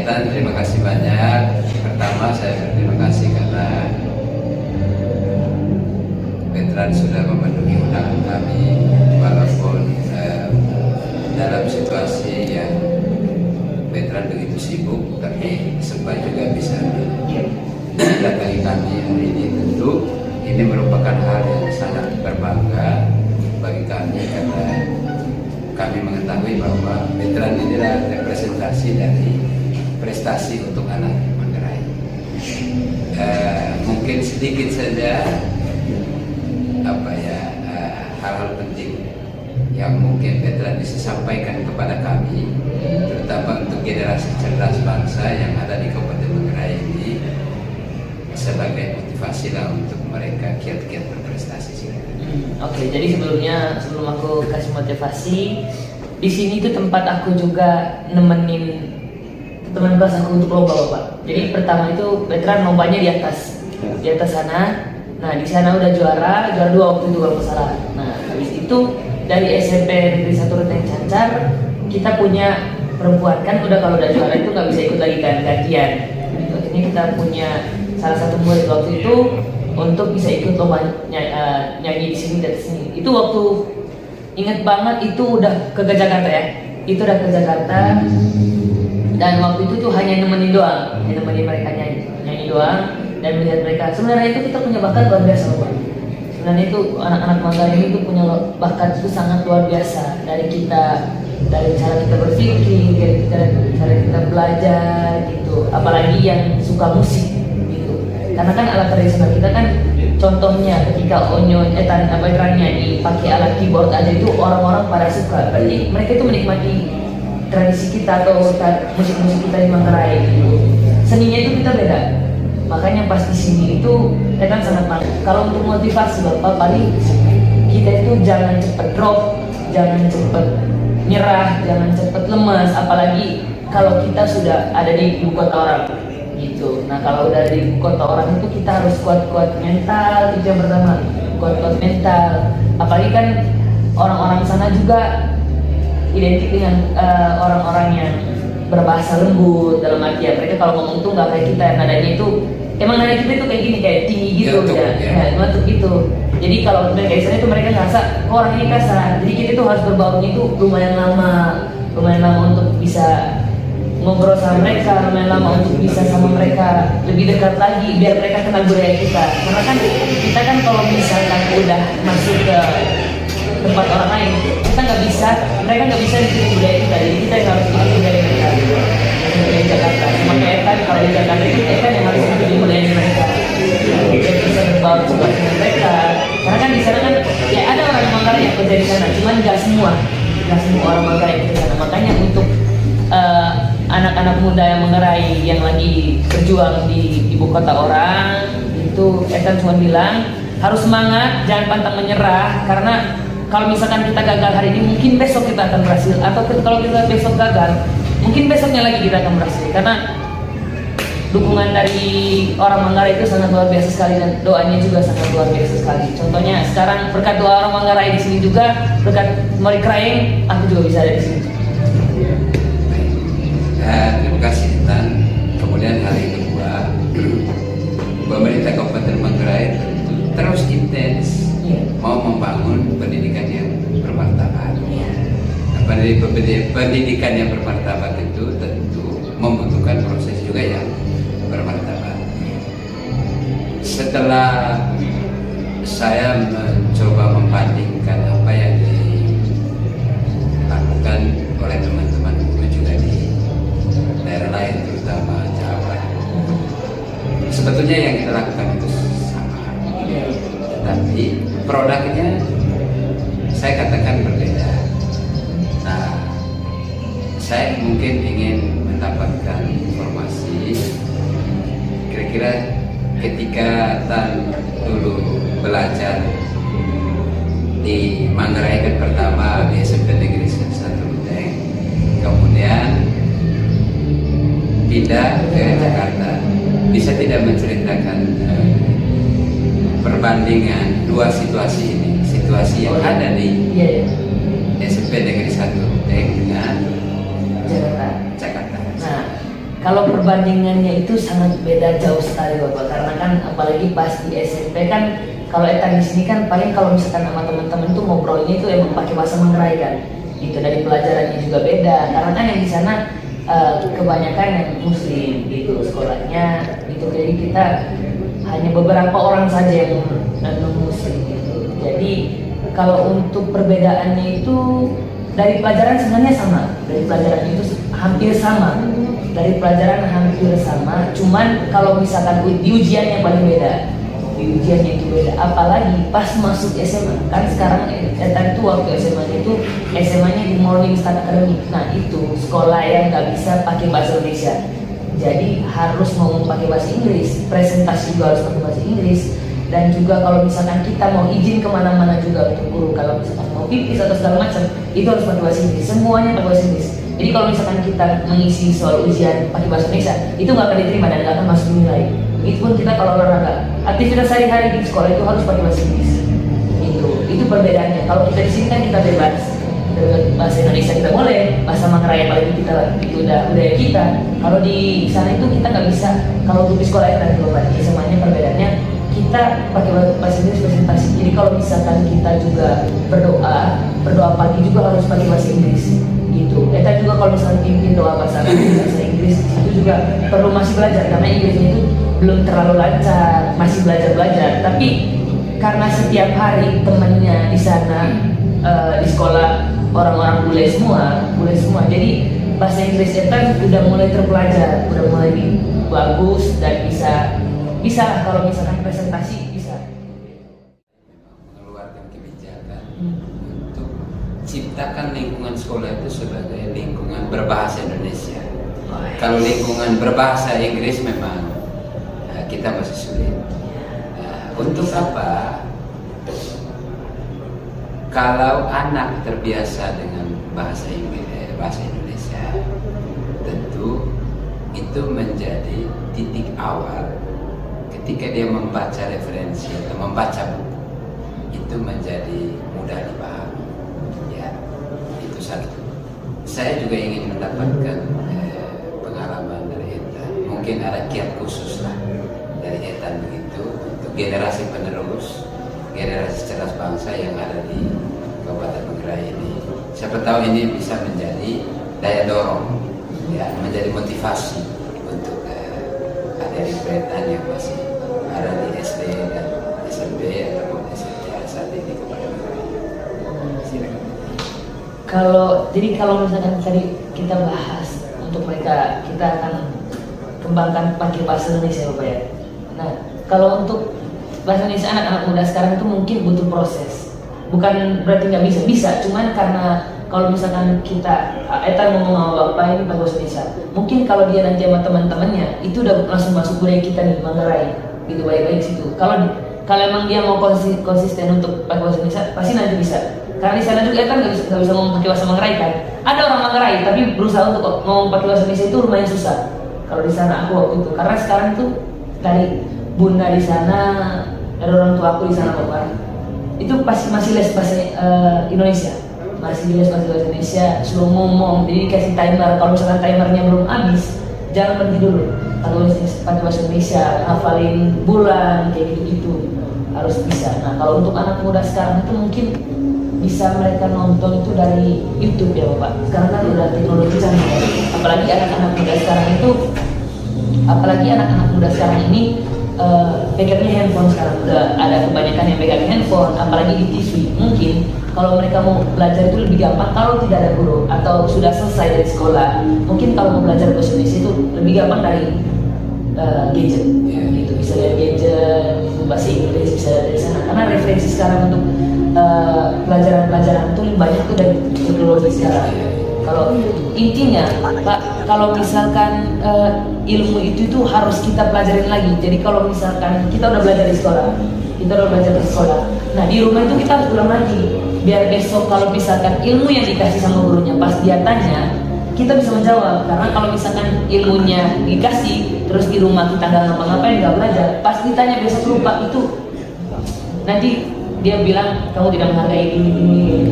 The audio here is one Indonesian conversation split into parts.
Tan, terima kasih banyak. Pertama saya berterima kasih karena veteran sudah memenuhi undangan kami, walaupun dalam situasi yang veteran begitu sibuk, tapi sempat juga bisa mendatangi kami hari ini. Tentu ini merupakan hal yang sangat berbangga bagi kami karena kami mengetahui bahwa veteran ini adalah representasi dari prestasi untuk anak Manggarai. Mungkin sedikit saja hal-hal penting yang mungkin veteran bisa sampaikan kepada kami, terutama untuk generasi cerdas bangsa yang ada di Kabupaten Manggarai ini, sebagai motivasi lah untuk mereka kiat-kiat berprestasi sih. Oke, jadi sebelum aku kasih motivasi, di sini tuh tempat aku juga nemenin teman kelas aku untuk lomba, Pak. Jadi pertama itu veteran lombanya di atas sana. Nah, di sana udah juara 2 waktu itu kalau nggak salah. Nah, habis itu dari SMP Negeri 1 Renteng Cancar, kita punya perempuan kan kalau udah juara itu nggak bisa ikut lagi kan gantian. Ini kita punya salah satu murid waktu itu untuk bisa ikut lomba nyanyi di sini dari sini. Itu waktu inget banget, itu udah ke Jakarta ya. Itu udah ke Jakarta dan waktu itu tuh hanya nemenin mereka nyanyi doang. Dan melihat mereka, sebenarnya itu kita punya bakat luar biasa loh Pak. Sebenarnya itu anak-anak Manggarai itu punya bakat itu sangat luar biasa. Dari cara kita berpikir, dari cara kita belajar gitu. Apalagi yang suka musik gitu. Karena kan alat tradisional kita kan, contohnya ketika Tran nyanyi pakai alat keyboard aja itu orang-orang pada suka. Berarti mereka itu menikmati tradisi kita atau musik-musik kita di Manggarai gitu. Seninya itu kita beda. Makanya pas di sini itu kan sangat mantap. Kalau untuk motivasi Bapak, paling kita itu jangan cepet drop, jangan cepet nyerah, jangan cepet lemas. Apalagi kalau kita sudah ada di ibu kota orang gitu. Nah, kalau udah di ibu kota orang itu kita harus kuat-kuat mental. Itu yang pertama, kuat-kuat mental. Apalagi kan orang-orang sana juga identik dengan orang-orang yang berbahasa lembut, dalam artian mereka kalau ngomong tuh nggak kayak kita, nadanya itu emang nada kita itu kayak gini, kayak tinggi gitu ya, ngantuk gitu. Jadi kalau mereka istilahnya itu mereka ngerasa orang ini kasar, jadi kita tuh harus berbaurnya itu lumayan lama untuk bisa ngobrol sama mereka, lumayan lama untuk bisa sama mereka lebih dekat lagi biar mereka kenal budaya kita. Karena kan kita kan kalau misalkan udah masuk ke tempat orang lain, mereka nggak bisa ikuti budaya kita, jadi kita yang harus ikuti budaya mereka. Di Jakarta, makanya kan kalau di Jakarta itu kan yang harus ikuti budaya mereka, biar bisa berbaur seperti mereka. Karena kan di sana kan ya ada orang Manggarai yang kerja di sana, cuman nggak semua orang Manggarai yang kerja di sana. Makanya untuk anak-anak muda yang Manggarai yang lagi berjuang di ibu kota orang itu, Etan cuma bilang harus semangat, jangan pantang menyerah. Karena kalau misalkan kita gagal hari ini, mungkin besok kita akan berhasil. Atau kalau kita besok gagal, mungkin besoknya lagi kita akan berhasil. Karena dukungan dari orang Manggarai itu sangat luar biasa sekali, dan doanya juga sangat luar biasa sekali. Contohnya sekarang berkat doa orang Manggarai di sini juga, berkat Mori Kraeng, aku juga bisa ada di sini. Terima kasih Tan. Kemudian hal yang kedua, pemerintah Kabupaten Manggarai terus intens mau membangun pendidikan yang bermartabat. Pendidikan yang bermartabat itu tentu membutuhkan proses juga yang bermartabat. Setelah saya mencoba membandingkan apa yang dilakukan oleh teman-teman itu juga di daerah lain, terutama Jawa, sebetulnya yang kita lakukan itu sama, tetapi produknya saya katakan berbeda. Nah, saya mungkin ingin mendapatkan informasi kira-kira ketika Tan dulu belajar di Manggarai kan, pertama di SMP Negeri 1 Renteng, kemudian pindah ke Jakarta, bisa tidak menceritakan perbandingan dua situasi ini, situasi yang ada di SMP Negeri 1 Renteng dengan Jakarta. Jakarta. Nah, kalau perbandingannya itu sangat beda jauh sekali Bapak, karena kan apalagi pas di SMP kan, kalau etan di sini kan paling kalau misalkan sama teman-teman tuh ngobrolnya itu emang pakai bahasa Manggarai kan, gitu. Dari pelajarannya juga beda, karena kan yang di sana kebanyakan yang Muslim gitu sekolahnya, gitu. Jadi kita hanya beberapa orang saja yang non Muslim gitu. Jadi kalau untuk perbedaannya itu dari pelajaran sebenarnya sama, dari pelajaran itu hampir sama, dari pelajaran hampir sama, cuman kalau misalkan di ujiannya paling beda, di ujiannya itu beda, apalagi pas masuk SMA. Kan sekarang tadi itu waktu SMA-nya itu SMA-nya di Morning Star Academy. Nah itu sekolah yang nggak bisa pakai bahasa Indonesia, jadi harus ngomong pakai bahasa Inggris, presentasi juga harus pakai bahasa Inggris. Dan juga kalau misalkan kita mau izin kemana-mana juga untuk guru, kalau misalkan mau pipis atau segala macam, itu harus pakai bahasa Inggris, semuanya pakai bahasa Inggris. Jadi kalau misalkan kita mengisi soal ujian pakai bahasa Indonesia, itu nggak akan diterima dan nggak akan masuk nilai. Begitupun kita kalau olahraga, aktivitas sehari-hari di sekolah itu harus pakai bahasa Inggris. Itu perbedaannya. Kalau kita di sini kan kita bebas, bahasa Indonesia kita boleh, bahasa Manggarai apalagi kita itu udah budaya kita. Kalau di sana itu kita nggak bisa. Kalau untuk di sekolah itu nanti Bapak, semuanya perbedaannya kita pakai bahasa Inggris presentasi. Jadi kalau misalkan kita juga berdoa pagi juga harus pakai bahasa Inggris gitu. Kita juga kalau misalkan pimpin doa bahasa Inggris itu juga perlu masih belajar, karena Inggrisnya itu belum terlalu lancar, masih belajar. Tapi karena setiap hari temannya di sana di sekolah orang-orang bule semua, jadi bahasa Inggris itu udah mulai terpelajar, udah mulai bagus dan bisa kalau misalkan presentasi bisa. Mengeluarkan kebijakan untuk ciptakan lingkungan sekolah itu sebagai lingkungan berbahasa Indonesia. Kalau lingkungan berbahasa Inggris memang kita masih sulit. Untuk apa? Kalau anak terbiasa dengan bahasa Inggris, bahasa Indonesia, tentu itu menjadi titik awal ketika dia membaca referensi atau membaca buku, itu menjadi mudah dipahami. Ya, itu satu. Saya juga ingin mendapatkan pengalaman dari Etan. Mungkin ada kiat khusus lah dari Etan begitu untuk generasi penerus, generasi cerdas bangsa yang ada di Kabupaten Manggarai ini. Siapa tahu ini bisa menjadi daya dorong, ya, menjadi motivasi untuk adik-adik Etan yang masih ada di SD dan SMP ataupun SMA saat ini kepada mereka. Silakan. Kalau misalkan tadi kita bahas untuk mereka, kita akan kembangkan pakai bahasa Indonesia Bapak ya. Nah kalau untuk bahasa Indonesia anak-anak muda sekarang itu mungkin butuh proses. Bukan berarti nggak bisa, cuman karena kalau misalkan kita Etan ngomong sama Bapak ini pakai bahasa Indonesia, mungkin kalau dia nanti sama teman-temannya itu udah langsung masuk budaya kita nih Manggarai. Gitu baik-baik situ. Kalau emang dia mau konsisten untuk pakai bahasa Indonesia, pasti nanti bisa. Karena di sana juga kan nggak bisa ngomong pakai bahasa Manggarai kan. Ada orang Manggarai tapi berusaha untuk ngomong pakai bahasa Indonesia itu lumayan susah. Kalau di sana aku waktu itu, karena sekarang tuh dari bunda di sana, dari orang tua aku di sana Bapak, itu pasti masih les bahasa Indonesia, masih les bahasa Indonesia, suruh ngomong, jadi kasih timer. Kalau misalkan timernya belum habis, jangan berhenti dulu. Kalau pakai bahasa Indonesia, hafalin bulan kayak gitu-gitu harus bisa. Nah kalau untuk anak muda sekarang itu mungkin bisa mereka nonton itu dari YouTube ya Bapak. Sekarang kan udah teknologi canggih, apalagi anak-anak muda sekarang ini pegangnya handphone sekarang. Udah ada kebanyakan yang pegang handphone, apalagi di TV. Mungkin kalau mereka mau belajar itu lebih gampang kalau tidak ada guru atau sudah selesai dari sekolah. Mungkin kalau mau belajar bahasa Indonesia itu lebih gampang dari gadget, gitu. Bisa dari gadget, bahasa Inggris bisa dari sana. Karena referensi sekarang untuk pelajaran-pelajaran itu lebih banyak tuh dari teknologi sekarang. Kalau intinya Pak, kalau misalkan ilmu itu harus kita pelajarin lagi. Jadi kalau misalkan kita udah belajar di sekolah, nah di rumah itu kita harus ulang lagi. Biar besok kalau misalkan ilmu yang dikasih sama gurunya pas dia tanya, kita bisa menjawab. Karena kalau misalkan ilmunya dikasih terus di rumah kita nggak ngapa-ngapain, nggak belajar, pas ditanya besok lupa, itu nanti dia bilang kamu tidak menghargai ini,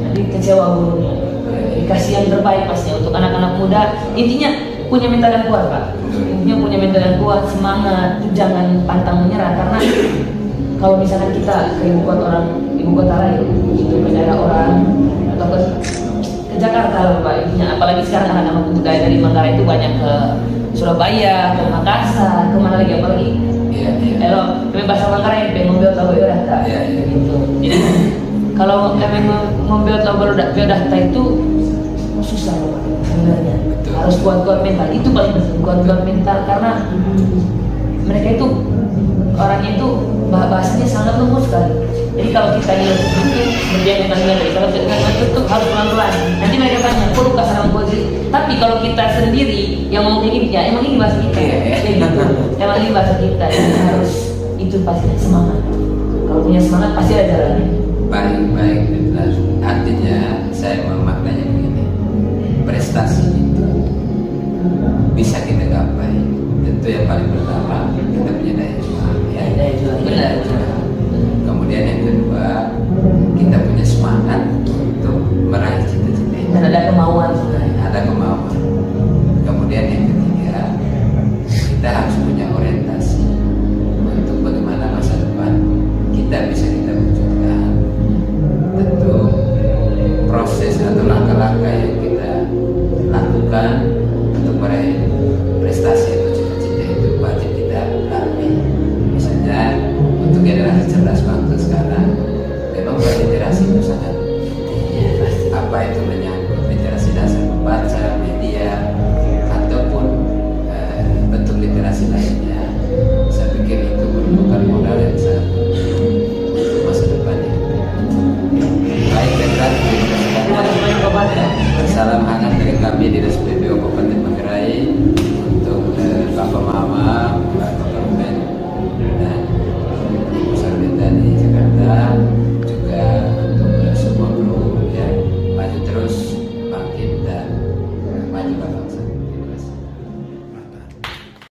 nanti kecewa gurunya. Dikasih yang terbaik pastinya untuk anak-anak muda. Intinya punya mental yang kuat Pak. Intinya punya mental yang kuat, semangat, jangan pantang menyerah. Karena kalau misalkan kita ke ibu kota lain, itu ke daerah orang atau ke Jakarta lah Pak. Intinya apalagi sekarang anak-anak budaya dari Manggarai itu banyak ke Surabaya, ke Makassar, kemana lagi apalagi. Kalau kami bahasa Manggarai, pengen mobil atau biodata, gitu. Jadi kalau kami mobil atau biodata itu susah loh Pak, sebenarnya. Harus kuat-kuat mental, itu paling penting, kuat-kuat mental karena mereka itu orangnya itu bahasanya sangat lembut sekali. Jadi kalau kita hilang itu berjalan dengan baik, kalau kita tutup harus pelan-pelan. Nanti mereka tanya, kok luka sarang posisi. Tapi kalau kita sendiri yang ngomong kayak gini, ya emang ini bahasa kita, gitu. Emang ini bahasa kita, jadi harus itu pasti semangat. Kalau punya semangat pasti ada jalannya. Baik, jelas. Artinya saya memaknanya begini, prestasi itu bisa kita gapai. Tentu yang paling pertama kita punya daya juang, Daya juang, benar. Kemudian yang kedua kita punya semangat